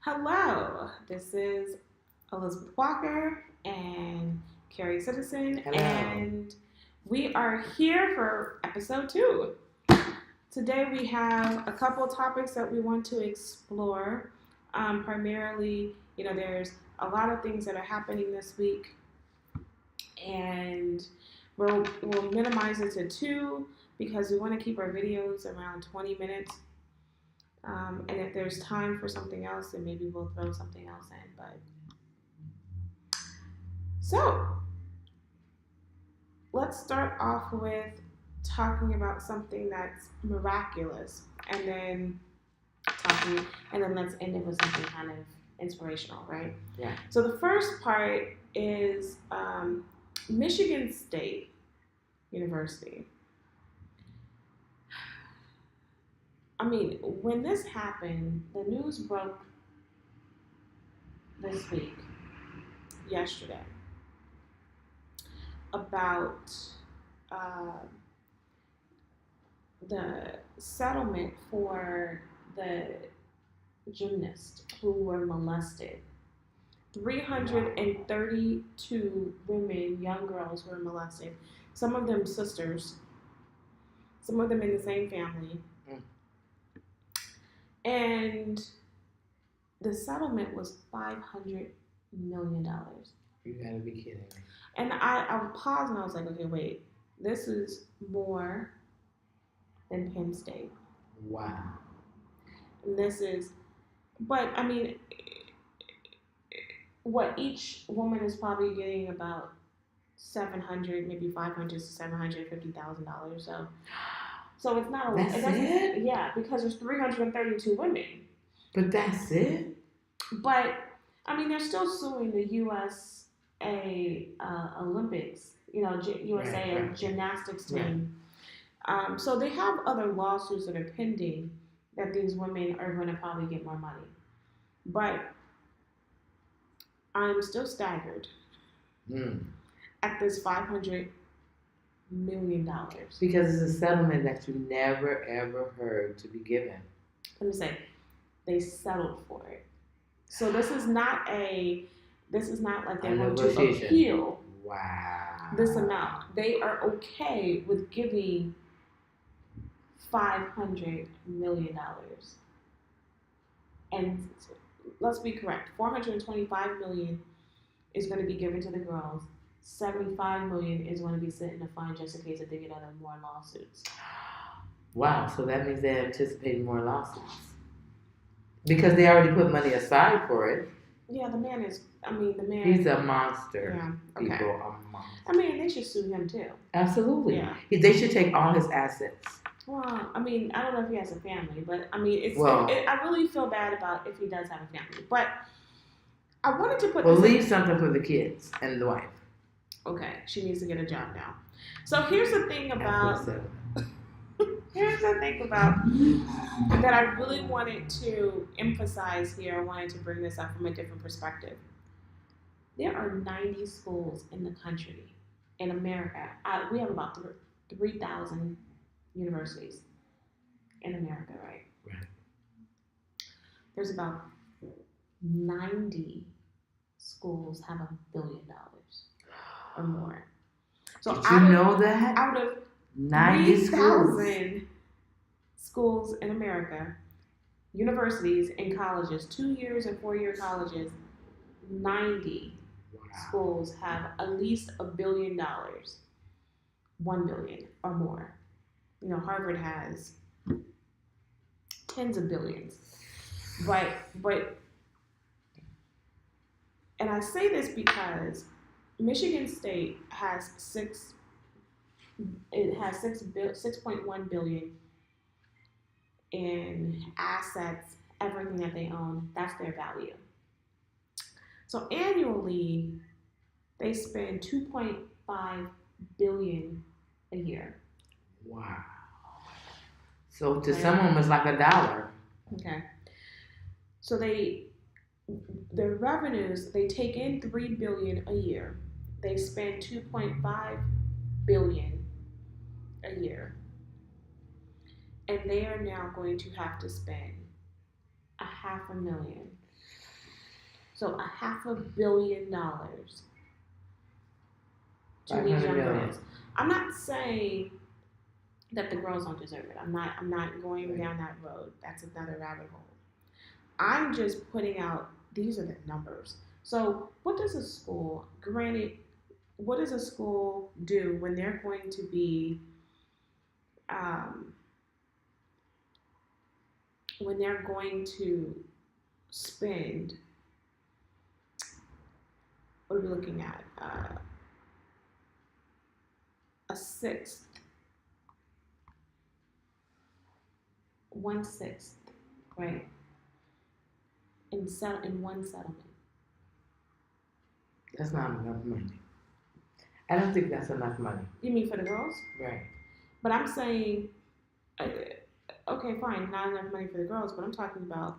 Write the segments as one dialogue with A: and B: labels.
A: Hello, this is Elizabeth Walker and Carrie Citizen,
B: Hello.
A: and we are here for episode 2. Today we have a couple topics that we want to explore. Primarily, there's a lot of things that are happening this week, and we'll minimize it to 2 because we want to keep our videos around 20 minutes. And if there's time for something else, then maybe we'll throw something else in. But so let's start off with talking about something that's miraculous, and then let's end it with something kind of inspirational, right?
B: Yeah.
A: So the first part is Michigan State University. I mean, when this happened, the news broke this week, yesterday, about uh, the settlement for the gymnasts who were molested. 332 women, young girls, were molested. Some of them sisters, some of them in the same family. And the settlement was $500 million.
B: You gotta be kidding me.
A: And I paused and I was like, okay, wait, this is more than Penn State.
B: Wow.
A: And this is, but I mean, what each woman is probably getting about $700, maybe $500 to $750,000. So it's not a lot.
B: That's it?
A: Yeah, because there's 332 women.
B: But that's it?
A: But I mean, they're still suing the USA Olympics, USA
B: Right.
A: gymnastics team. So they have other lawsuits that are pending that these women are going to probably get more money. But I'm still staggered at this $500 million.
B: Because it's a settlement that you never ever heard to be given.
A: Let me say, they settled for it. So this is not like they're going to appeal.
B: Wow.
A: This amount. They are okay with giving $500 million. And let's be correct, $425 million is going to be given to the girls. $75 million is going to be sitting in a fine just in case that they get other more lawsuits.
B: Wow, so that means they're anticipating more lawsuits. Because they already put money aside for it.
A: Yeah, the man.
B: He's a monster.
A: Yeah, okay.
B: People are monsters.
A: I mean, they should sue him too.
B: Absolutely.
A: Yeah.
B: They should take all his assets.
A: Well, I mean, I don't know if he has a family, but I mean, I really feel bad about if he does have a family. But I wanted to put
B: leave something for the kids and the wife.
A: Okay, she needs to get a job now. So here's the thing about that I really wanted to emphasize here. I wanted to bring this up from a different perspective. There are 90 schools in the country, in America. We have about 3,000 universities in America, right?
B: Right.
A: There's about 90 schools have $1 billion or more. So
B: did you know that?
A: Out of
B: 90
A: schools in America, universities and colleges, 2 years and 4 year colleges, 90 schools have at least $1 billion, $1 billion or more. Harvard has tens of billions. But and I say this because Michigan State has 6.1 billion in assets, everything that they own. That's their value. So annually, they spend 2.5 billion a year.
B: Wow. So to someone it's like $1.
A: Okay. So their revenues, they take in $3 billion a year. They spend $2.5 billion a year. And they are now going to have to spend $500,000 So $500 million to these
B: 500
A: young
B: million.
A: girls. I'm not saying that the girls don't deserve it. I'm not going down that road. That's another rabbit hole. I'm just putting out these are the numbers. So what does a school, granted, what does a school do when they're going to be um, when they're going to spend, what are we looking at? A sixth, 1/6, right? In one settlement.
B: That's not enough money. I don't think that's enough money.
A: You mean for the girls?
B: Right.
A: But I'm saying, okay, fine, not enough money for the girls, but I'm talking about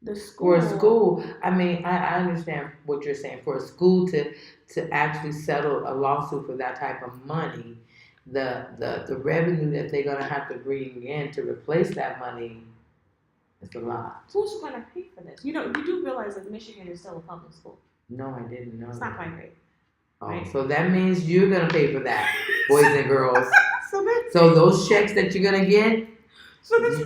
A: the school.
B: For a school, I mean, I understand what you're saying. For a school to actually settle a lawsuit for that type of money, the revenue that they're gonna have to bring in to replace that money is a lot.
A: Who's gonna pay for this? You do realize that Michigan is still a public school.
B: No, I didn't know.
A: It's not private.
B: Oh,
A: right?
B: So that means you're gonna pay for that, boys and girls.
A: So
B: So those checks that you're gonna get.
A: So this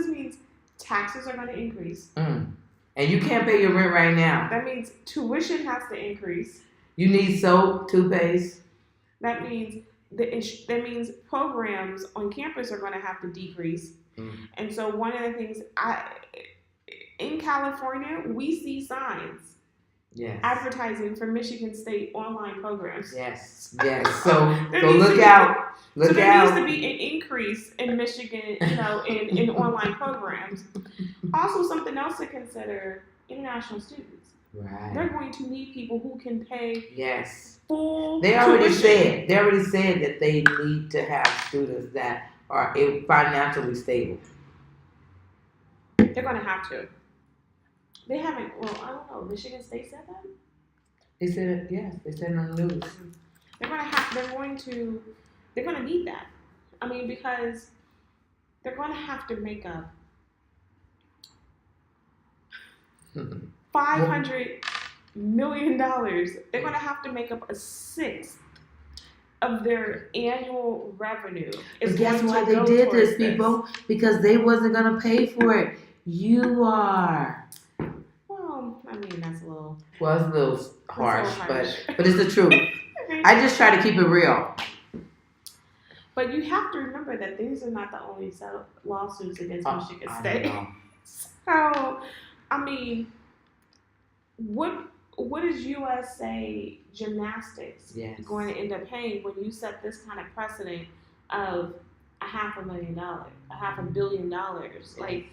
A: means taxes are going to increase.
B: And you can't pay your rent right now.
A: That means tuition has to increase.
B: You need soap, toothpaste.
A: That means programs on campus are going to have to decrease. And so one of the things in California, we see signs.
B: Yes.
A: Advertising for Michigan State online programs.
B: Yes. So look out. Look
A: there
B: out.
A: needs to be an increase in Michigan, in online programs. Also, something else to consider: international students.
B: Right.
A: They're going to need people who can pay.
B: Yes.
A: Full.
B: They already
A: tuition.
B: said that they need to have students that are financially stable.
A: They're going to have to. They haven't. Well, I don't know. Michigan State said that.
B: They said it. Yes, they said it on the news.
A: They're going to need that. I mean, because they're going to have to make up $500 million. They're going to have to make up a sixth of their annual revenue.
B: But guess why they did this, people? Because they wasn't going to pay for it. You are.
A: Well, I mean, that's a little.
B: Well, it's a little harsh, but it's the truth.
A: Okay.
B: I just try to keep it real.
A: But you have to remember that these are not the only lawsuits against Michigan State. So, I mean, what is USA Gymnastics going to end up paying when you set this kind of precedent of $500 million? Like,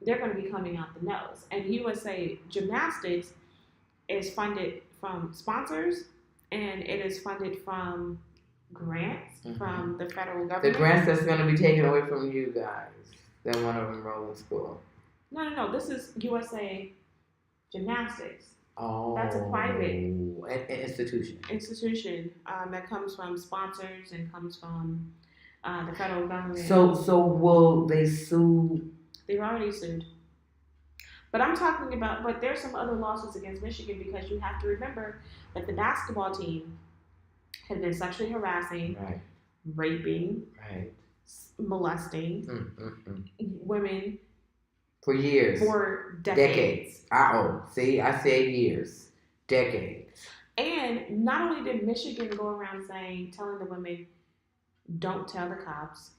A: they're going to be coming out the nose. And USA Gymnastics is funded from sponsors, and it is funded from grants from the federal government.
B: The grants that's going to be taken away from you guys that want to enroll in school.
A: No. This is USA Gymnastics.
B: Oh.
A: That's a private
B: institution
A: that comes from sponsors and comes from the federal government.
B: So will they sue?
A: They've already sued. But I'm talking about, but there's some other lawsuits against Michigan because you have to remember that the basketball team had been sexually harassing, raping, molesting women
B: for years.
A: For decades.
B: See, I said years. Decades.
A: And not only did Michigan go around telling the women, don't tell the cops.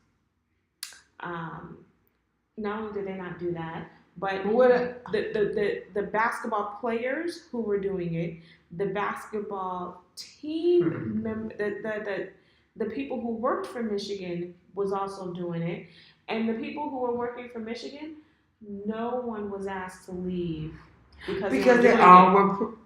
A: Not only did they not do that, but the basketball players who were doing it, the basketball team the people who worked for Michigan was also doing it, and the people who were working for Michigan, no one was asked to leave because
B: they all were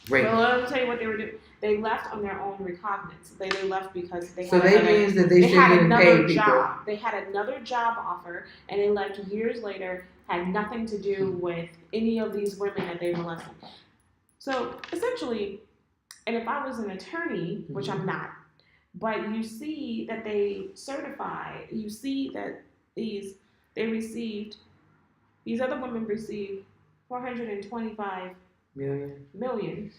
B: raped.
A: Well, let me tell you what they were doing. They left on their own recognizance. They left because they
B: had means that they shouldn't pay people.
A: Job. They had another job offer, and they left years later. Had nothing to do with any of these women that they molested. So essentially, and if I was an attorney, which I'm not, but you see that they you see that these other women received 425 million.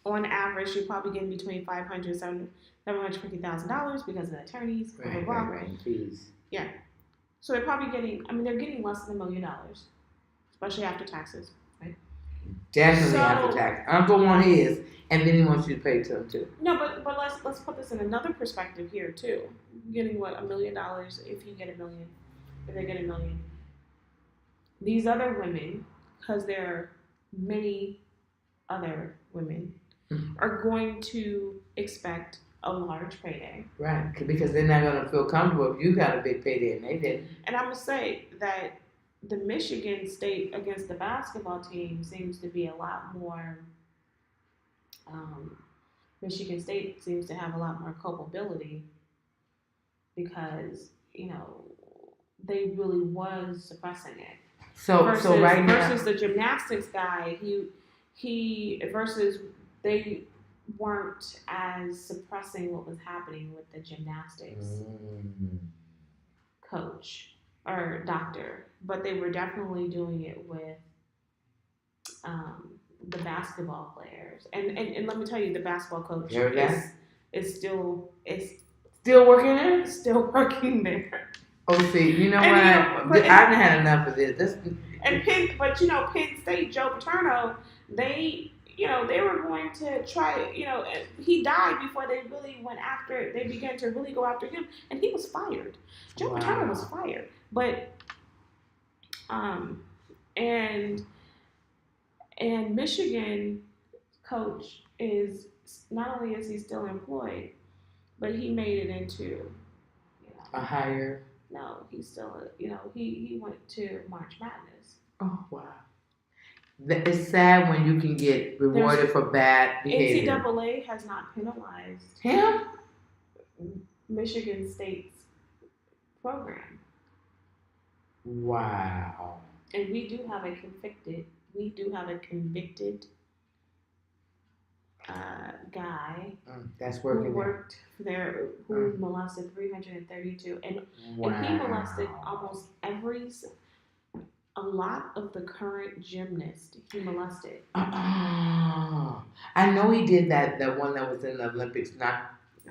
A: On average, you're probably getting between $500,000 and $750,000 because of the attorneys, blah blah blah.
B: Right. Fees.
A: Yeah. So they're probably getting. I mean, they're getting less than $1 million, especially after taxes. Right?
B: Definitely after tax. Uncle want his, and then he wants you to pay to him too.
A: No, but let's put this in another perspective here too. Getting what, $1 million if you get $1 million, if they get $1 million. These other women, because there are many other women, are going to expect a large payday.
B: Right, because they're not going to feel comfortable if you got a big payday and they didn't.
A: And I'm going to say that the Michigan State against the basketball team seems to be a lot more, Michigan State seems to have a lot more culpability because, they really was suppressing it.
B: So right now,
A: versus the gymnastics guy, he versus they weren't as suppressing what was happening with the gymnastics coach or doctor, but they were definitely doing it with the basketball players. And let me tell you, the basketball coach is still
B: working there.
A: Still working there.
B: Oh, see, you know what? I've had enough of this.
A: Penn State, Joe Paterno, they were going to try, he died before they began to really go after him, and he was fired. Joe Paterno was fired. But, and Michigan coach is, not only is he still employed, but he made it into,
B: a higher.
A: No, he's still, he went to March Madness.
B: Oh, wow. It's sad when you can get rewarded for bad behavior.
A: NCAA has not penalized
B: him.
A: Michigan State's program.
B: Wow.
A: And we do have a convicted guy
B: that's working
A: who worked there, who molested 332, and he molested almost a lot of the current gymnasts he molested.
B: I know he did that. The one that was in the Olympics,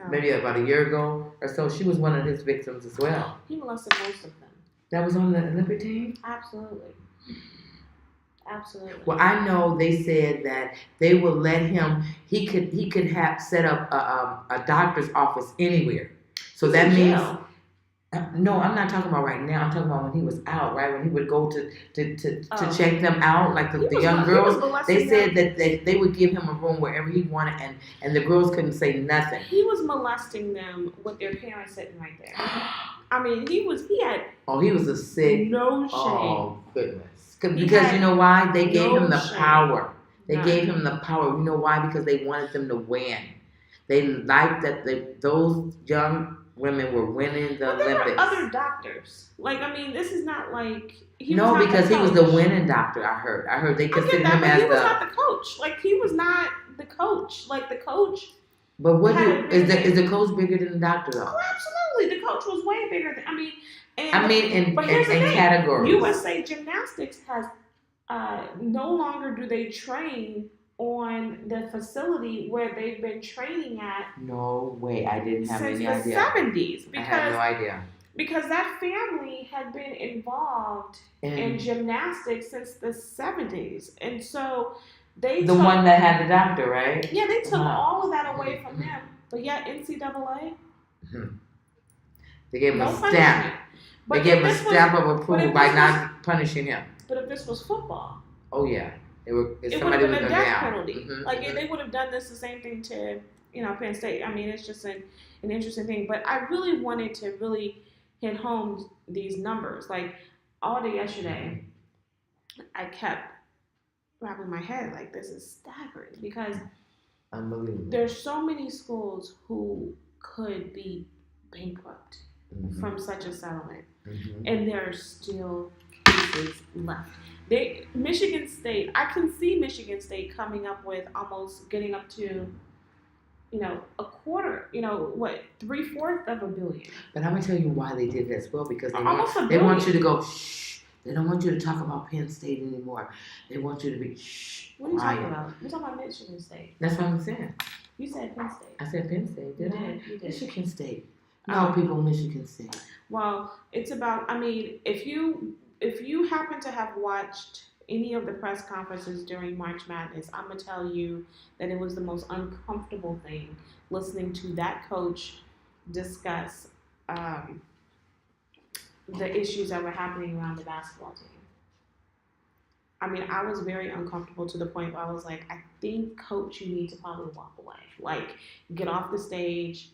B: maybe about a year ago or so. She was one of his victims as well.
A: He molested most of them.
B: That was on the Olympic team?
A: Absolutely.
B: Well, I know they said that they will let him. He could have set up a doctor's office anywhere. So that means. No, I'm not talking about right now. I'm talking about when he was out, right? When he would go to check them out, like the young girls. They said that they would give him a room wherever he wanted, and the girls couldn't say nothing.
A: He was molesting them with their parents sitting right there. I mean, he had.
B: Oh, he was a sick.
A: No shame.
B: Oh, goodness. Because you know why? They gave him the power. They gave him the power. You know why? Because they wanted them to win. They liked that those young women were winning the Olympics.
A: There were other doctors. This is not like
B: because he was the winning doctor. I heard they considered him as
A: he was not the coach. He was not the coach. The coach.
B: But is the coach bigger than the doctor though?
A: Oh, absolutely. The coach was way bigger than.
B: In categories.
A: USA Gymnastics has no longer do they train on the facility where they've been training at.
B: No way, I didn't have any idea.
A: Since the 70s.
B: I had no idea.
A: Because that family had been involved in gymnastics since the 70s. And so they
B: took... one that had the doctor, right?
A: Yeah, they took all of that away from him. But yet NCAA...
B: They gave him a stamp. They gave him a stamp of approval by not punishing him.
A: But if this was football...
B: Oh, yeah.
A: It would have been a death penalty. They would have done the same thing to, Penn State. I mean, it's just an interesting thing. But I really wanted to really hit home these numbers. All day yesterday, I kept wrapping my head this is staggering because
B: unbelievable.
A: There's so many schools who could be bankrupt from such a settlement, and there are still cases left. Michigan State, I can see Michigan State coming up with almost getting up to, a quarter, 3/4 of $1 billion.
B: But I'm going to tell you why they did that as well, because they want you to go, shh, They don't want you to talk about Penn State anymore. They want you to be
A: What are you
B: quiet.
A: talking about? You're talking about Michigan State.
B: That's what I'm saying.
A: You said Penn State.
B: I said Penn State, did I?
A: You did.
B: Michigan State. No, people, Michigan State.
A: Well, it's about. I mean, if you happen to have watched any of the press conferences during March Madness, I'm gonna tell you that it was the most uncomfortable thing listening to that coach discuss the issues that were happening around the basketball team. I mean, I was very uncomfortable to the point where I was like, I think, coach, you need to probably walk away. Like, get off the stage.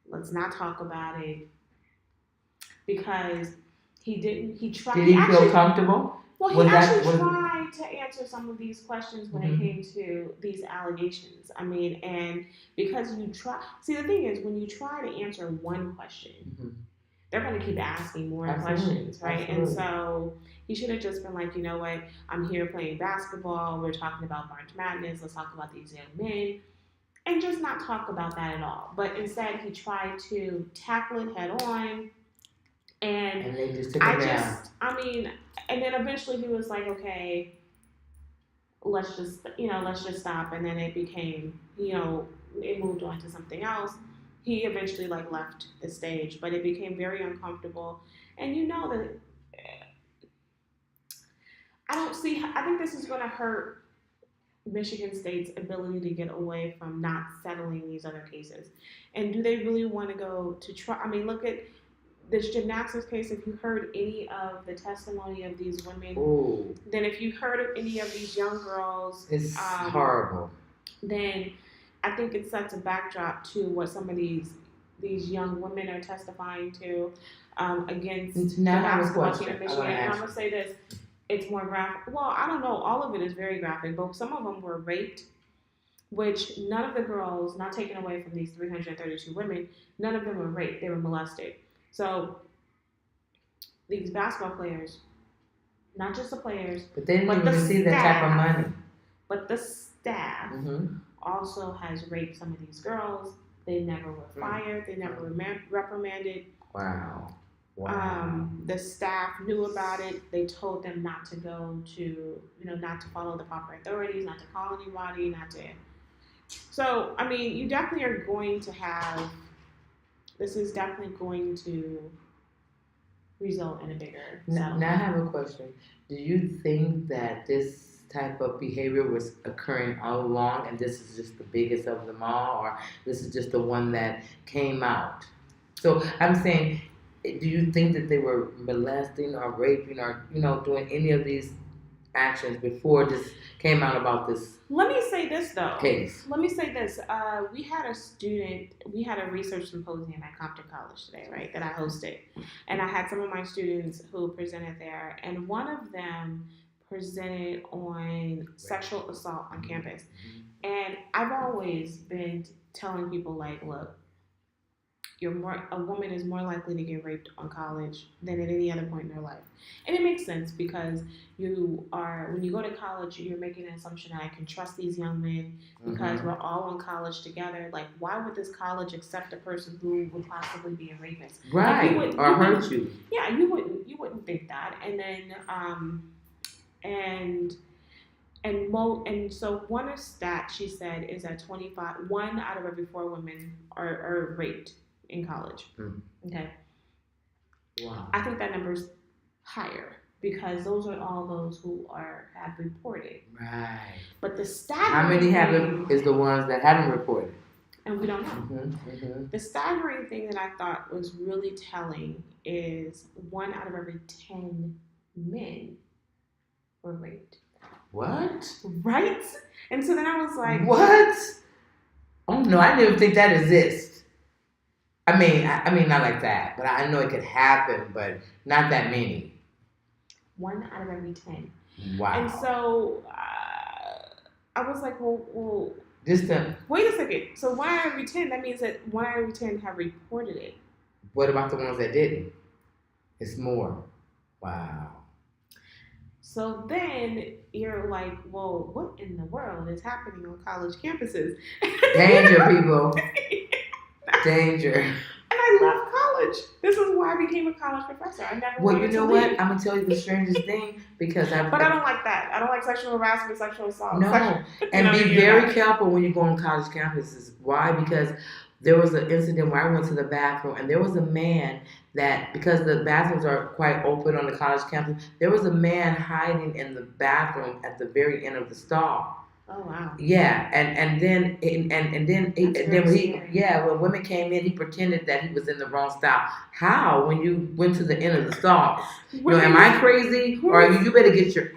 A: Let's not talk about it. Because he tried.
B: Did he feel comfortable?
A: Well, he actually tried to answer some of these questions when it came to these allegations. I mean, and because you try, see, the thing is, when you try to answer one question, they're going to keep asking more questions, right?
B: Absolutely.
A: And so he should have just been like, you know what, I'm here playing basketball. We're talking about March Madness. Let's talk about these young men. And just not talk about that at all. But instead, he tried to tackle it head on. And
B: they just took it down.
A: And then eventually he was like, okay, let's just stop. And then it became, it moved on to something else. He eventually left the stage, but it became very uncomfortable. And that I think this is going to hurt Michigan State's ability to get away from not settling these other cases. And do they really want to go to try? I mean, look at this gymnastics case. If you heard any of the testimony of these women, then if you heard of any of these young girls,
B: it's horrible.
A: Then I think it sets a backdrop to what some of these young women are testifying to against the basketball team in Michigan. And I'm going to say this. It's more graphic. Well, I don't know. All of it is very graphic, but some of them were raped, which none of the girls, not taken away from these 332 women, none of them were raped. They were molested. So these basketball players, not just the players,
B: but they didn't even receive that type of money.
A: But the staff also has raped some of these girls. They never were fired. They never were reprimanded.
B: Wow.
A: The staff knew about it. They told them not to go to, not to follow the proper authorities, not to call anybody, not to. So, I mean, you definitely are going to have, this is definitely going to result in a bigger settlement.
B: Now I have a question. Do you think that this type of behavior was occurring all along and this is just the biggest of them all, or this is just the one that came out? So I'm saying, do you think that they were molesting or raping or, doing any of these actions before this came out about this?
A: Let me say this, though.
B: Case.
A: Let me say this. We had a research symposium at Compton College today, right, that I hosted. And I had some of my students who presented there. And one of them presented on sexual assault on campus. And I've always been telling people, look, a woman is more likely to get raped on college than at any other point in her life. And it makes sense because when you go to college, you're making an assumption that I can trust these young men because we're all in college together. Like, why would this college accept a person who would possibly be a rapist?
B: Right, or hurt you.
A: Yeah, you wouldn't think that. And then, and so one stat she said is that 1 out of every 4 women are raped in college. Okay.
B: Wow.
A: I think that number's higher because those are all those who have reported.
B: Right.
A: But the staggering
B: how many is the ones that haven't reported?
A: And we don't know. The staggering thing that I thought was really telling is 1 out of every 10 men were raped.
B: What?
A: Right? And so then I was like,
B: what? Oh no, I didn't even think that exists. I mean, not like that, but I know it could happen, but not that many.
A: 1 out of every 10.
B: Wow.
A: And so I was like, well,
B: wait
A: a second. So 1 out of every 10, that means that 1 out of every 10 have reported it.
B: What about the ones that didn't? It's more. Wow.
A: So then you're like, well, what in the world is happening on college campuses?
B: Danger, people. Danger.
A: And I left college. This is why I became a college professor. I never
B: Well,
A: wanted
B: you know
A: to
B: what?
A: leave.
B: I'm gonna tell you the strangest thing because
A: But I don't like that. I don't like sexual harassment, sexual assault.
B: no, and be very careful when you go on college campuses. Why? Because there was an incident where I went to the bathroom and there was a man that, because the bathrooms are quite open on the college campus, there was a man hiding in the bathroom at the very end of the stall.
A: Oh wow.
B: Yeah, and then when women came in, he pretended that he was in the wrong style. How? When you went to the end of the stalls? Am I crazy? Or you better get your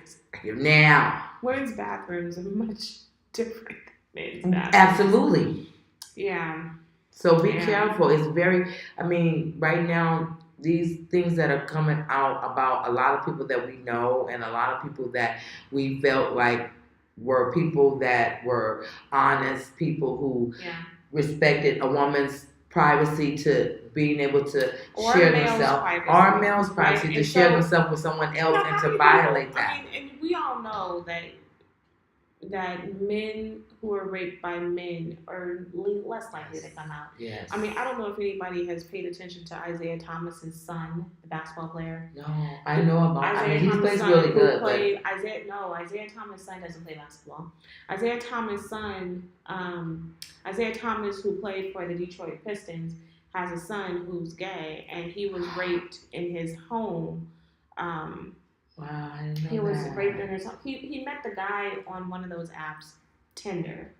B: now.
A: Women's bathrooms are much different than men's bathrooms.
B: Absolutely.
A: Yeah.
B: So be careful. It's right now, these things that are coming out about a lot of people that we know and a lot of people that we felt like were people that were honest, people who respected a woman's privacy to being able to share themselves, or male's privacy to share themselves with someone else and to violate that.
A: I mean, and we all know that men who are raped by men are less likely to come out.
B: Yes.
A: I mean, I don't know if anybody has paid attention to Isaiah Thomas's son, the basketball player.
B: No, I know about.
A: Isaiah
B: he
A: Thomas'
B: plays
A: son
B: really good.
A: Isaiah Thomas' son doesn't play basketball. Isaiah Thomas' son, Isaiah Thomas, who played for the Detroit Pistons, has a son who's gay, and he was raped in his home.
B: Wow, I didn't know
A: he was
B: that.
A: raped in his home. He met the guy on one of those apps, Tinder,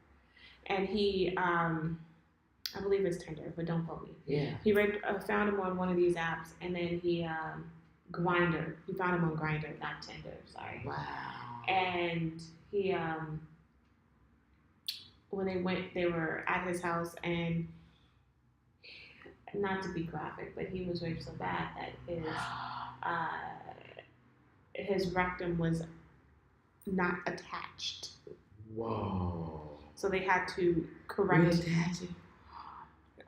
A: and he I believe it's Tinder, but don't quote me.
B: Yeah.
A: He found him on one of these apps, and then he Grindr. He found him on Grindr, not Tinder. Sorry.
B: Wow.
A: And he when they were at his house, and not to be graphic, but he was raped so bad that his rectum was not attached.
B: Whoa.
A: So they had to correct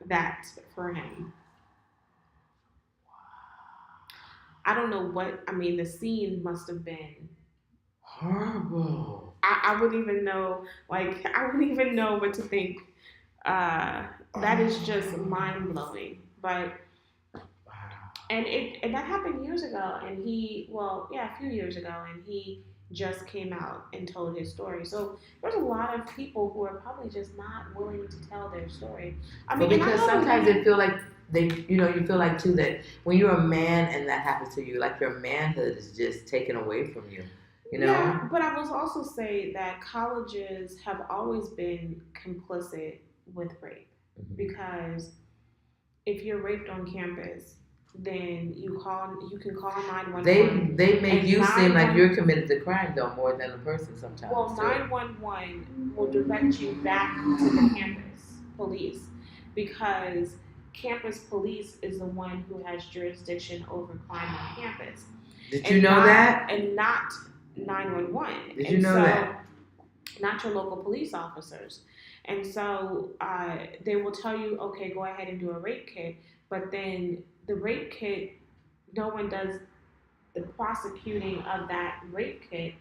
A: that for him. I don't know the scene must have been
B: horrible.
A: I wouldn't even know, what to think. That is just mind blowing. But and that happened years ago, and a few years ago, and he just came out and told his story. So there's a lot of people who are probably just not willing to tell their story.
B: Because sometimes they feel like you feel like too that when you're a man and that happens to you, like your manhood is just taken away from you.
A: Yeah, but I will also say that colleges have always been complicit with rape, because if you're raped on campus, then you can call 911.
B: They make you seem like you're committed the crime though, more than the person sometimes.
A: Well, 911 will direct you back to the campus police, because campus police is the one who has jurisdiction over crime on campus.
B: Did you know that?
A: And not 911.
B: Did you know that?
A: Not your local police officers. And so they will tell you, okay, go ahead and do a rape kit, but then the rape kit, no one does the prosecuting of that rape kit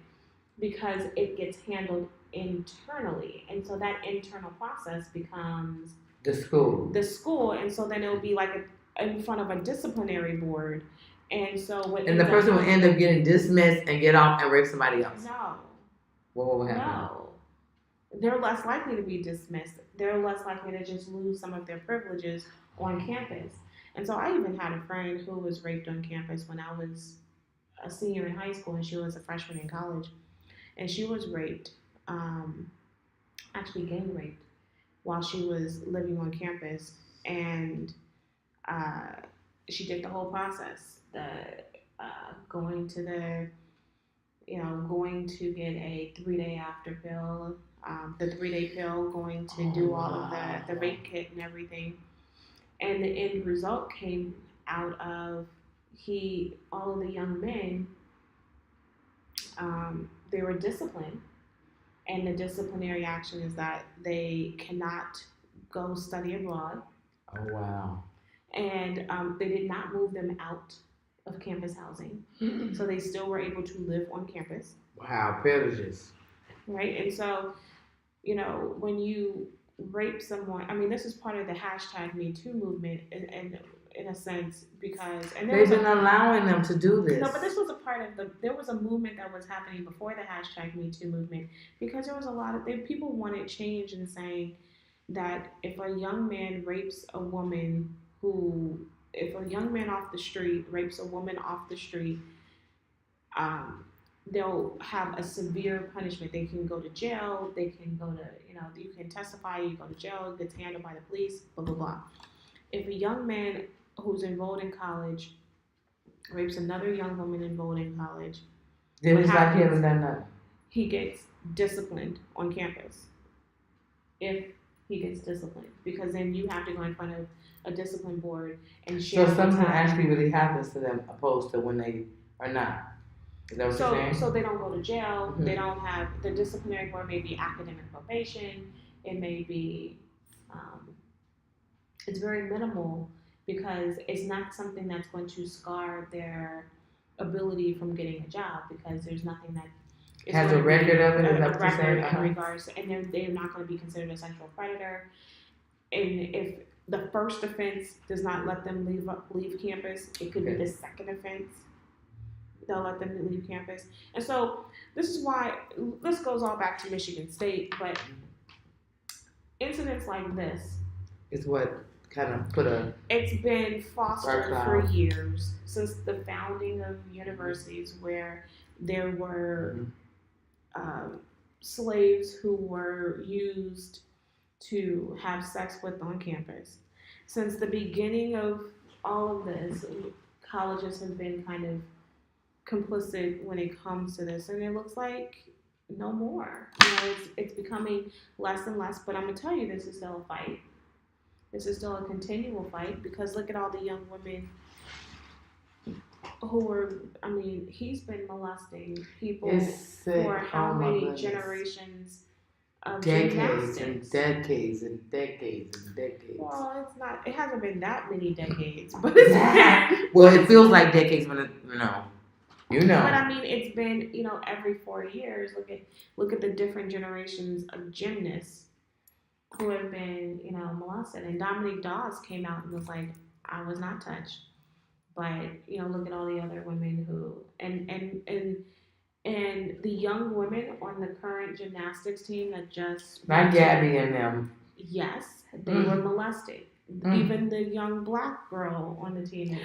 A: because it gets handled internally. And so that internal process becomes
B: the school.
A: And so then it'll be like in front of a disciplinary board. And so
B: the person will end up getting dismissed and get off and rape somebody else.
A: No.
B: What will happen?
A: No. They're less likely to be dismissed. They're less likely to just lose some of their privileges on campus. And so I even had a friend who was raped on campus when I was a senior in high school, and she was a freshman in college. And she was raped, actually gang raped, while she was living on campus. And she did the whole process, going to get a 3-day after pill, the 3-day pill, going to do all of the rape kit and everything. And the end result came out of all of the young men, they were disciplined. And the disciplinary action is that they cannot go study abroad.
B: Oh, wow.
A: And they did not move them out of campus housing. So they still were able to live on campus.
B: Wow, privileges.
A: Right? And so, when you rape someone, this is part of the hashtag Me Too movement, and in a sense, because
B: they've been allowing them to do this.
A: No, but this was a part of there was a movement that was happening before the hashtag Me Too movement, because there was a lot of people wanted change in saying that if a young man rapes a woman if a young man off the street rapes a woman off the street, they'll have a severe punishment. They can go to jail. They can go to, you can testify. You go to jail. Gets handled by the police. Blah blah blah. If a young man who's enrolled in college rapes another young woman enrolled in college,
B: then it's like he hasn't done nothing.
A: He gets disciplined on campus. If he gets disciplined, because then you have to go in front of a discipline board and share.
B: So something actually really happens to them, opposed to when they are not. Is that what you're saying?
A: So they don't go to jail. Mm-hmm. They don't have the disciplinary board. May be academic probation. It may be. It's very minimal, because it's not something that's going to scar their ability from getting a job, because there's nothing that
B: has a record of it.
A: A record in regards, and they're not going to be considered a sexual predator. And if the first offense does not let them leave campus, it could be the second offense. They'll let them leave campus. And so this is why this goes all back to Michigan State, but incidents like this
B: is what kind of
A: it's been fostered for years, since the founding of universities, where there were slaves who were used to have sex with on campus. Since the beginning of all of this, colleges have been kind of complicit when it comes to this, and it looks like no more. It's becoming less and less, but I'm going to tell you, this is still a fight. This is still a continual fight, because look at all the young women who were, he's been molesting people for how many generations of
B: decades and decades and decades and decades.
A: Well, it hasn't been that many decades, but it's been,
B: well, it feels like decades when But
A: it's been, every 4 years. Look at the different generations of gymnasts who have been, molested. And Dominique Dawes came out and was like, I was not touched. But, look at all the other women who, and the young women on the current gymnastics team that just...
B: Not Gabby and them.
A: Yes, they were molested. Even the young black girl on the team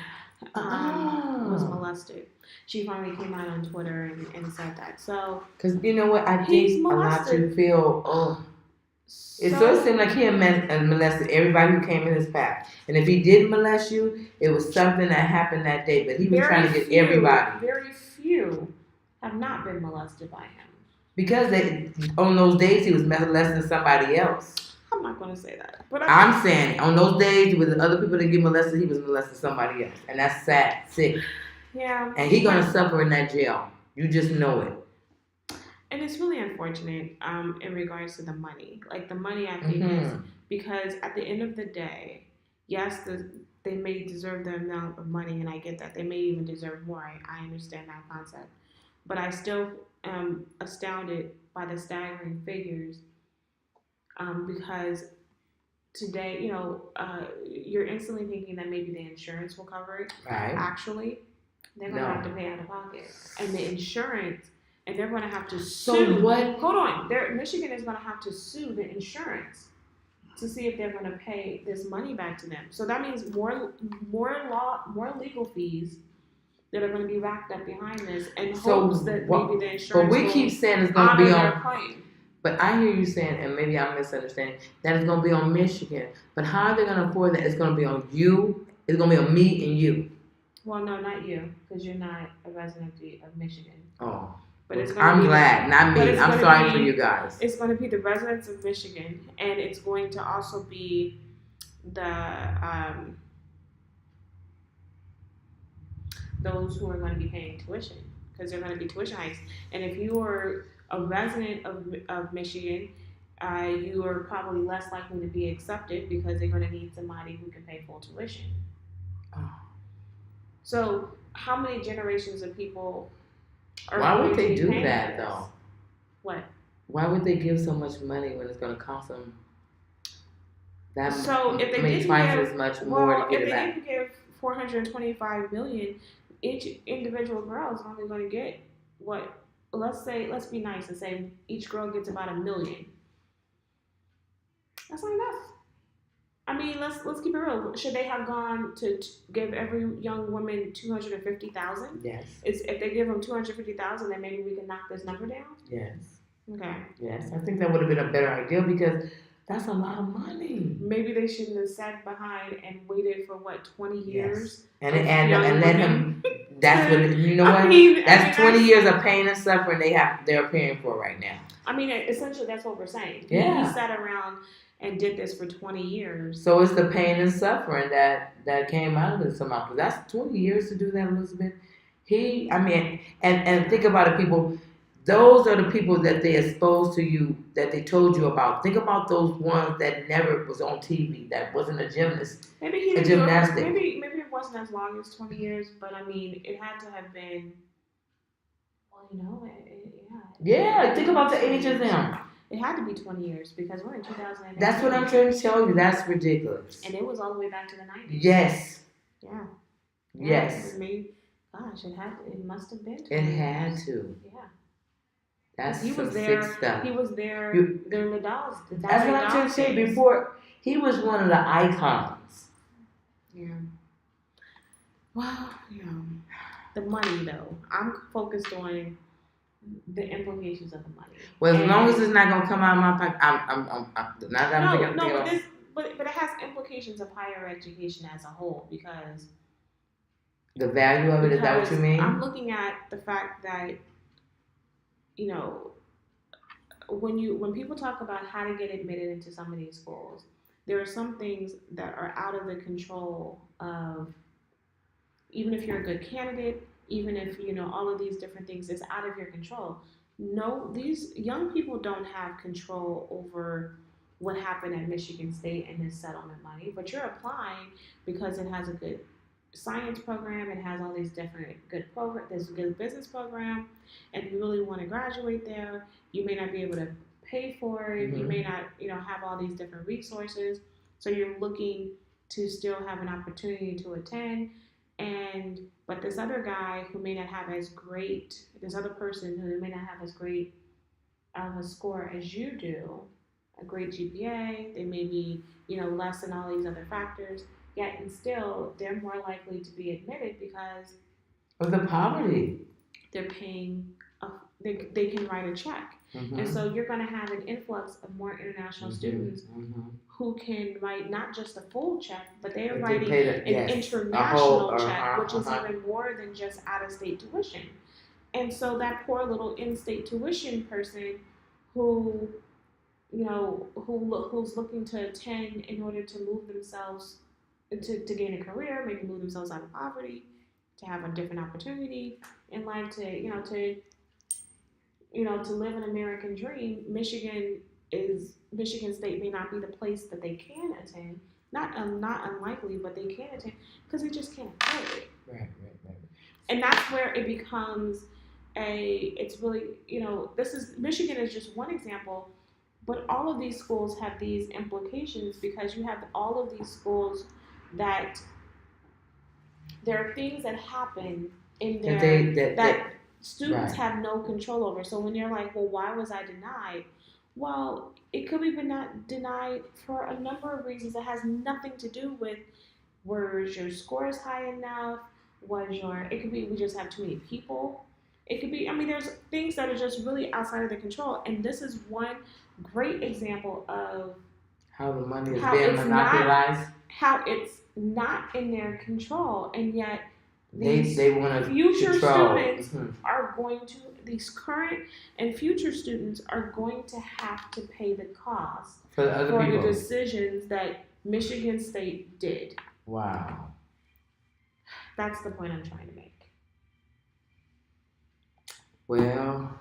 A: was molested. She finally came out on Twitter and said that. So,
B: because you know what, I think a lot to feel. It does seem like he had molested everybody who came in his path. And if he didn't molest you, it was something that happened that day. But he was trying to get everybody.
A: Very few have not been molested by him.
B: Because on those days he was molesting somebody else.
A: I'm not going to say that. But
B: I'm saying on those days with the other people that get molested, he was molesting somebody else. And that's sad, sick.
A: Yeah.
B: And he's going to suffer in that jail. You just know it.
A: And it's really unfortunate in regards to the money. Like, the money, I think, is because at the end of the day, yes, they may deserve the amount of money, and I get that. They may even deserve more. I understand that concept. But I still am astounded by the staggering figures, because today, you're instantly thinking that maybe the insurance will cover it.
B: Right.
A: Actually, they're going to have to pay out of pocket. And the insurance... And they're going to have to sue.
B: So what?
A: Hold on. Michigan is going to have to sue the insurance to see if they're going to pay this money back to them. So that means more legal fees that are going to be racked up behind this, and hopes that maybe the insurance.
B: But we keep saying it's going to be on.
A: Claim.
B: But I hear you saying, and maybe I'm misunderstanding, that it's going to be on Michigan. But how are they going to afford that? It's going to be on you. It's going to be on me and you.
A: Well, no, not you, because you're not a resident of Michigan.
B: Oh.
A: But it's
B: I'm glad, not me. I'm sorry for you guys.
A: It's going to be the residents of Michigan, and it's going to also be those who are going to be paying tuition, because they're going to be tuition hikes. And if you are a resident of Michigan, you are probably less likely to be accepted, because they're going to need somebody who can pay full tuition. Oh. So how many generations of people...
B: Why would they do that, though?
A: What?
B: Why would they give so much money when it's going to cost them That
A: So if they didn't
B: twice
A: give,
B: as much more
A: well,
B: to get
A: if
B: it
A: they
B: back.
A: didn't give 425 million, each individual girl is only going to get what? Let's be nice and say each girl gets about $1 million. That's not enough. I mean, let's keep it real. Should they have gone to give every young woman 250,000?
B: Yes.
A: If they give them 250,000, then maybe we can knock this number down.
B: Yes.
A: Okay.
B: Yes, I think that would have been a better idea because that's a lot of money.
A: Maybe they shouldn't have sat behind and waited for 20 years.
B: Yes. And let him. That's what you know. That's 20 years of pain and suffering they're paying for right now.
A: I mean, essentially, that's what we're saying.
B: Yeah.
A: He sat around and did this for 20 years.
B: So it's the pain and suffering that came out of this amount. That's 20 years to do that, Elizabeth. And think about it, people. Those are the people that they exposed to you, that they told you about. Think about those ones that never was on TV, that wasn't a gymnast.
A: Maybe he didn't maybe it wasn't as long as 20 years, but I mean, it had to have been. Well,
B: Yeah, think about the age of them.
A: It had to be 20 years because we're in 2008.
B: That's what I'm trying to tell you. That's ridiculous.
A: And it was all the way back to the 90s.
B: Yes.
A: Yeah.
B: Yes.
A: Gosh, it must have been.
B: It had to.
A: Yeah.
B: That's
A: he
B: some
A: was there.
B: sick stuff.
A: He was there. During the dolls.
B: That's what I'm trying to say. Before, he was one of the icons.
A: Yeah. Well, the money though. I'm focused on the implications of the money.
B: Well, as long as it's not gonna come out of my pocket,
A: but it has implications of higher education as a whole because
B: the value of it, is that what you mean?
A: I'm looking at the fact that when people talk about how to get admitted into some of these schools, there are some things that are out of the control of, even if you're a good candidate, even if all of these different things is out of your control. No, these young people don't have control over what happened at Michigan State and this settlement money, but you're applying because it has a good science program, it has all these different good programs, there's a good business program, and you really want to graduate there. You may not be able to pay for it, you may not have all these different resources, so you're looking to still have an opportunity to attend. But this other guy who may not have as great, this other person who may not have as great of a score as you do, a great GPA, they may be less than all these other factors, yet and still they're more likely to be admitted because
B: of the poverty.
A: They're paying, they can write a check. And so you're going to have an influx of more international students who can write not just a full check, but they are writing an international check, which is even more than just out-of-state tuition. And so that poor little in-state tuition person who, who's looking to attend in order to move themselves, to gain a career, maybe move themselves out of poverty, to have a different opportunity in life, to live an American dream. Michigan State may not be the place that they can attend. Not unlikely, but they can attend because they just can't afford it.
B: Right.
A: And that's where it becomes it's really, Michigan is just one example, but all of these schools have these implications because you have all of these schools that there are things that happen in there that students have no control over. So when you're like, well, why was I denied? Well, it could be denied for a number of reasons. It has nothing to do with was your scores high enough? It could be we just have too many people. It could be, there's things that are just really outside of the control. And this is one great example of
B: how the money is being monopolized.
A: How it's not in their control, and yet
B: they want to
A: future
B: control.
A: Students are going to, these current and future students are going to have to pay the cost
B: for the
A: decisions that Michigan State did.
B: Wow.
A: That's the point I'm trying to make.
B: Well,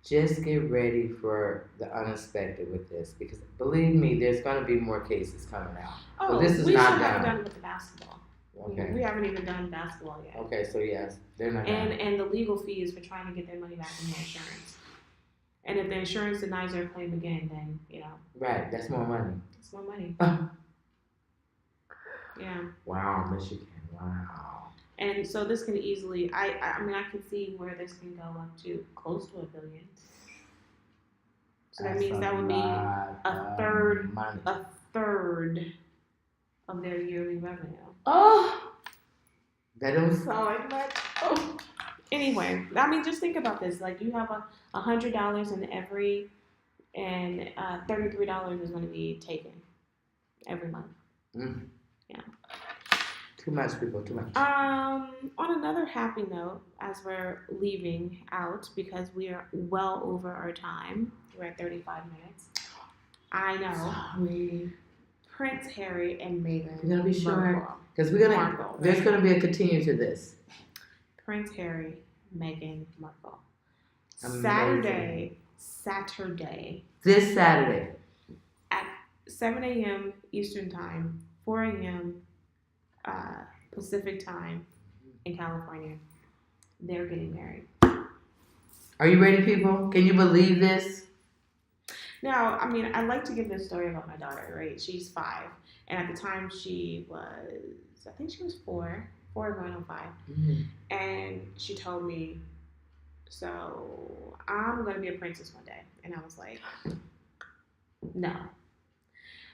B: just get ready for the unexpected with this, because believe me, there's going to be more cases coming out.
A: Oh,
B: but this is
A: we
B: not
A: still haven't done with the basketball.
B: Okay.
A: We haven't even done basketball yet.
B: Okay, so yes, they're not.
A: And the legal fees for trying to get their money back from their insurance. And if the insurance denies their claim again, then
B: Right, that's more money.
A: it's more money. Yeah.
B: Wow, Michigan. Wow.
A: And so this can easily, I mean, I can see where this can go up to close to $1 billion. So that means that would be a third of their yearly revenue.
B: Oh, that don't sound like much. Oh.
A: Anyway, I mean, just think about this. Like, you have $100 in every, and $33 is going to be taken every month.
B: Mm.
A: Yeah.
B: Too much, people. Too much.
A: On another happy note, as we're leaving out because we are well over our time, we're at 35 minutes. I know.
B: Sorry.
A: Prince Harry and Meghan.
B: We're gonna be short
A: Markle.
B: because
A: Markle,
B: there's
A: right?
B: gonna be a continue to this.
A: Prince Harry, Meghan Markle.
B: Amazing.
A: Saturday.
B: This Saturday.
A: At 7 a.m. Eastern Time, 4 a.m. Pacific Time in California. They're getting married.
B: Are you ready, people? Can you believe this?
A: Now, I mean, I like to give this story about my daughter, right? She's 5. And at the time she was, I think she was 4 going on 5.
B: Mm-hmm.
A: And she told me, so I'm going to be a princess one day. And I was like, no.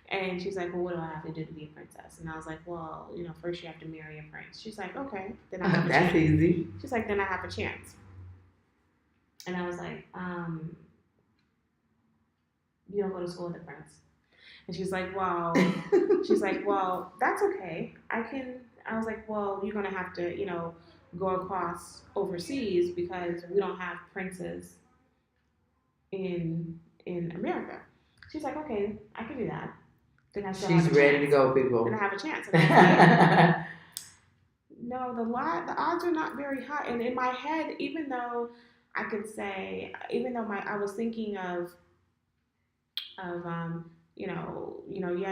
A: And she's like, well, what do I have to do to be a princess? And I was like, well, first you have to marry a prince. She's like, okay, then I have a
B: That's
A: chance.
B: easy.
A: She's like, then I have a chance. And I was like, you don't go to school with a prince. And she's like, well, that's okay. I was like, well, you're going to have to, go across overseas because we don't have princes in America. She's like, okay, I can do that. Then I still
B: She's
A: have a
B: ready
A: chance.
B: to go, people.
A: Then I have a chance. And I was like, no, the odds are not very high. And in my head, even though I could say, I was thinking of yeah,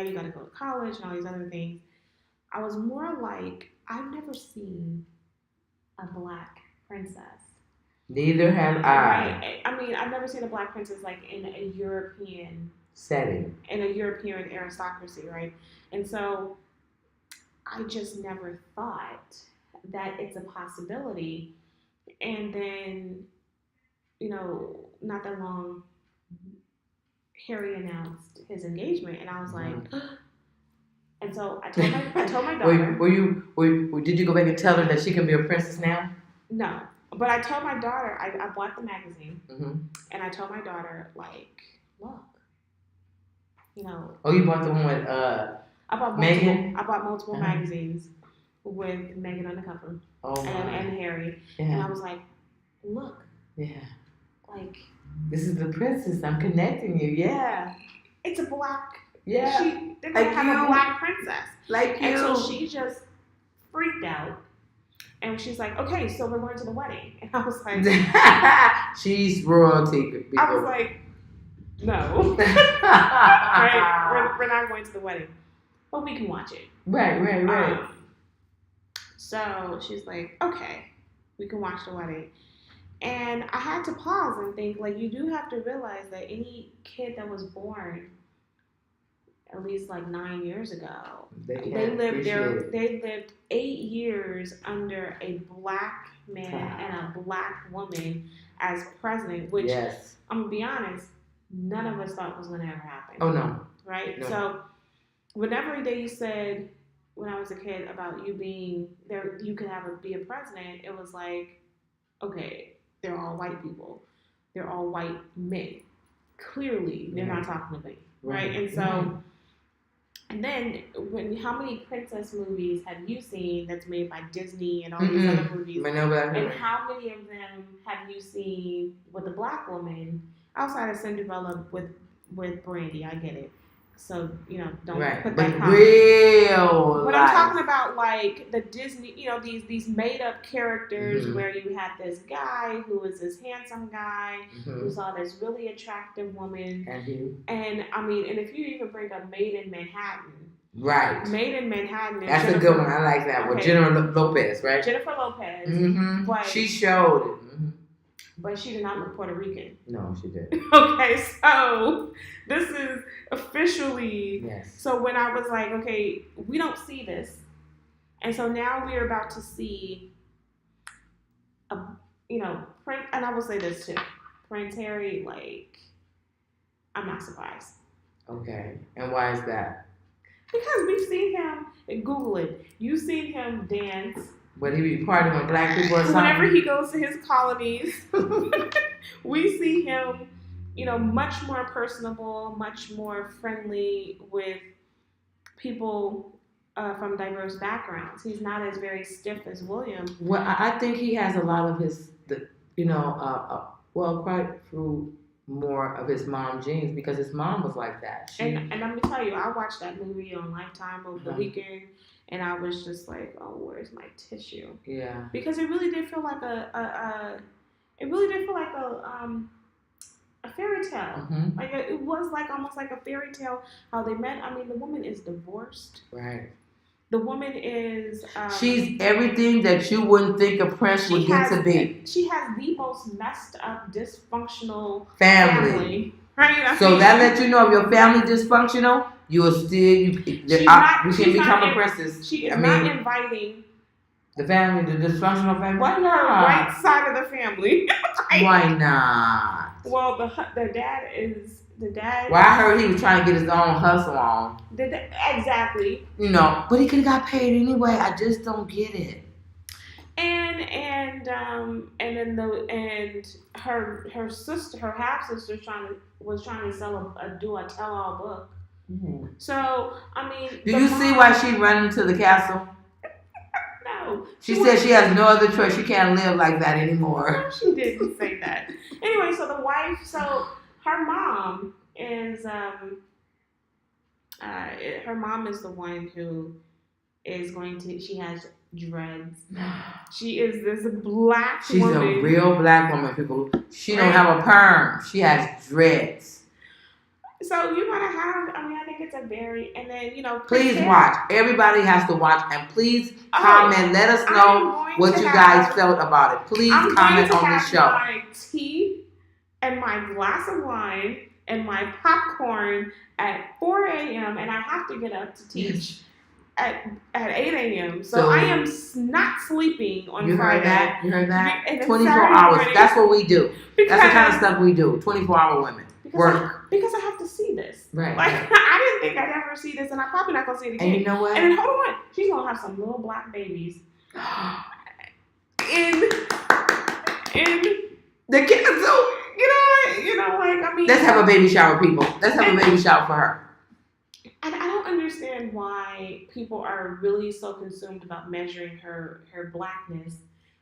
A: you got to go to college and all these other things. I was more like, I've never seen a black princess.
B: Neither have I.
A: Right? I mean, I've never seen a black princess like in a European
B: setting,
A: in a European aristocracy, right? And so I just never thought that it's a possibility. And then, not that long, Harry announced his engagement, and I was like, and so I told my daughter.
B: Did you go back and tell her that she can be a princess now?
A: No, but I told my daughter. I bought the magazine,
B: mm-hmm.
A: and I told my daughter, like, look,
B: Oh, you bought the one with
A: I bought
B: Meghan.
A: I bought multiple magazines with Meghan on the cover.
B: Oh,
A: and Harry,
B: yeah.
A: And I was like, look,
B: yeah,
A: like,
B: this is the princess. I'm connecting you. Yeah,
A: it's a black.
B: Yeah,
A: they're gonna have a black princess.
B: Like you.
A: And so she just freaked out. And she's like, okay, so we're going to the wedding. And I was like,
B: she's royalty. People.
A: I was like, no. Right? We're not going to the wedding. But we can watch it.
B: Right.
A: So she's like, okay, we can watch the wedding. And I had to pause and think, like, you do have to realize that any kid that was born at least like 9 years ago, they lived 8 years under a black man and a black woman as president, which I'm gonna be honest, none of us thought was gonna ever happen.
B: Oh no.
A: Right?
B: No.
A: So whenever they said when I was a kid about you being there, you could be a president, it was like, okay, they're all white people. They're all white men. Clearly, they're not talking to me. Right? And so, and then, how many princess movies have you seen that's made by Disney and all these other movies? And how many of them have you seen with a black woman outside of Cinderella with Brandy? I get it. So, don't put that comment.
B: Real
A: But
B: life.
A: I'm talking about like the Disney, these made up characters where you had this guy who was this handsome guy who saw this really attractive woman. And I mean, and if you even bring up Made in Manhattan.
B: Right.
A: Made in Manhattan.
B: That's a good one. I like that one. Jennifer Lopez, right?
A: Jennifer Lopez.
B: Mm-hmm.
A: But
B: she showed it. Mm-hmm.
A: but she did not look Puerto Rican.
B: No, she didn't.
A: Okay, so this is officially.
B: Yes.
A: So when I was like, okay, we don't see this, and so now we are about to see, and I will say this too, Prince Harry, like, I'm not surprised.
B: Okay, and why is that?
A: Because we've seen him, Google it, you've seen him dance.
B: But he be partying with black people or something?
A: Whenever he goes to his colonies, we see him, much more personable, much more friendly with people from diverse backgrounds. He's not as very stiff as William.
B: Well, I think he has a lot of quite through more of his mom genes because his mom was like that.
A: And let me tell you, I watched that movie on Lifetime over the weekend, and I was just like, oh, where's my tissue?
B: Yeah.
A: Because it really did feel like a fairy tale.
B: Mm-hmm.
A: Like it was like almost like a fairy tale how they met. I mean, the woman is divorced.
B: Right.
A: The woman is.
B: She's everything that you wouldn't think a prince would get to be.
A: She has the most messed up, dysfunctional
B: family.
A: Right?
B: So that lets you know if your family dysfunctional, you can become a princess.
A: She is not inviting
B: the family, the dysfunctional family. Why
A: not?
B: Her
A: right side of the family.
B: Right? Why not?
A: Well, the dad is. The dad.
B: Well, I heard he was trying to get his own hustle on.
A: Exactly.
B: But he could have got paid anyway. I just don't get it.
A: And then her sister, her half sister, was trying to do a tell all book.
B: Mm-hmm.
A: So I mean,
B: do you see why she ran into the castle?
A: No.
B: She said she has no other choice. She can't live like that anymore.
A: No, she didn't say that. Anyway, so the wife, her mom is her mom is the one who is going to. She has dreads. She is this black
B: She's
A: woman.
B: She's a real black woman, people. She don't have a perm. She has dreads.
A: So you're gonna have. I mean, I think it's a very. And then
B: Please watch. Everybody has to watch, and please comment. Let us know what you guys felt about it. Please comment on the show.
A: My tea and my glass of wine and my popcorn at 4 a.m. and I have to get up to teach at 8 a.m. So I am not sleeping on Friday.
B: You heard that? 24 hours. Morning. That's what we do. That's the kind of stuff we do. 24-hour women.
A: Because I have to see this.
B: Right.
A: Like, I didn't think I'd ever see this, and I'm probably not going to see it again.
B: And you know what?
A: And then, hold on. She's going to have some little black babies in the kids. So, let's
B: have a baby shower, people. Let's have a baby shower for her.
A: And I don't understand why people are really so consumed about measuring her blackness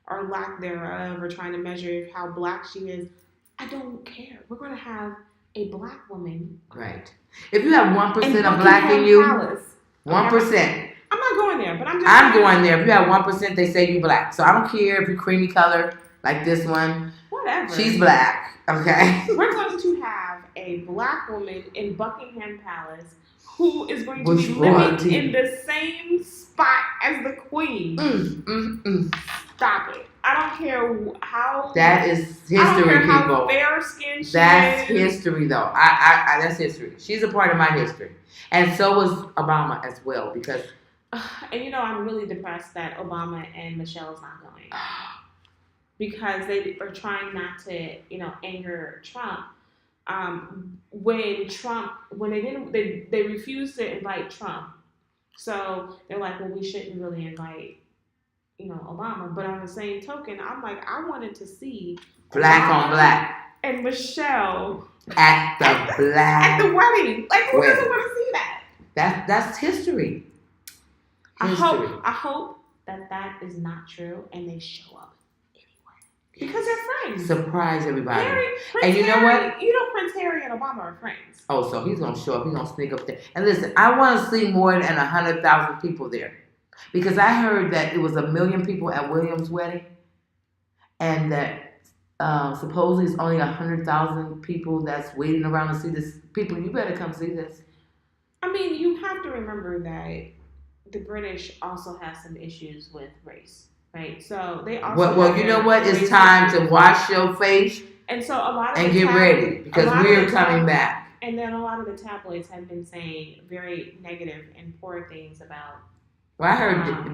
A: or lack thereof, or trying to measure how black she is. I don't care. We're going to have a black woman.
B: Right. If you have 1% of black in you, 1%.
A: I'm not going there, but
B: I'm going there. If you have 1%, they say you black. So I don't care if you're creamy color like this one.
A: Whatever.
B: She's black. Okay.
A: We're going to have a black woman in Buckingham Palace who is going to be living in the same spot as the Queen. Stop it. I don't care how.
B: That is history,
A: I don't care
B: people.
A: How fair skinned she
B: That's
A: is.
B: history, though. I that's history. She's a part of my history, and so was Obama as well. Because,
A: and I'm really depressed that Obama and Michelle is not going because they are trying not to, anger Trump. When they refused to invite Trump, so they're like, well, we shouldn't really invite. Obama, but on the same token, I'm like, I wanted to see
B: black
A: Obama
B: on black
A: and Michelle
B: at the
A: wedding. Like, who doesn't want to see that?
B: That's history.
A: I hope that is not true, and they show up anyway because they're friends.
B: Surprise everybody.
A: And
B: you know what?
A: Prince Harry and Obama are friends.
B: Oh, so he's gonna show up. He's gonna sneak up there. And listen, I want to see more than 100,000 people there. Because I heard that it was 1 million people at William's wedding, and that supposedly it's only 100,000 people that's waiting around to see this. People, you better come see this.
A: I mean, you have to remember that the British also have some issues with race. right? So they also
B: Well, you know what? It's time to wash your face
A: and so a lot of
B: and get ready because we're coming back.
A: And then a lot of the tabloids have been saying very negative and poor things about.
B: Well, I heard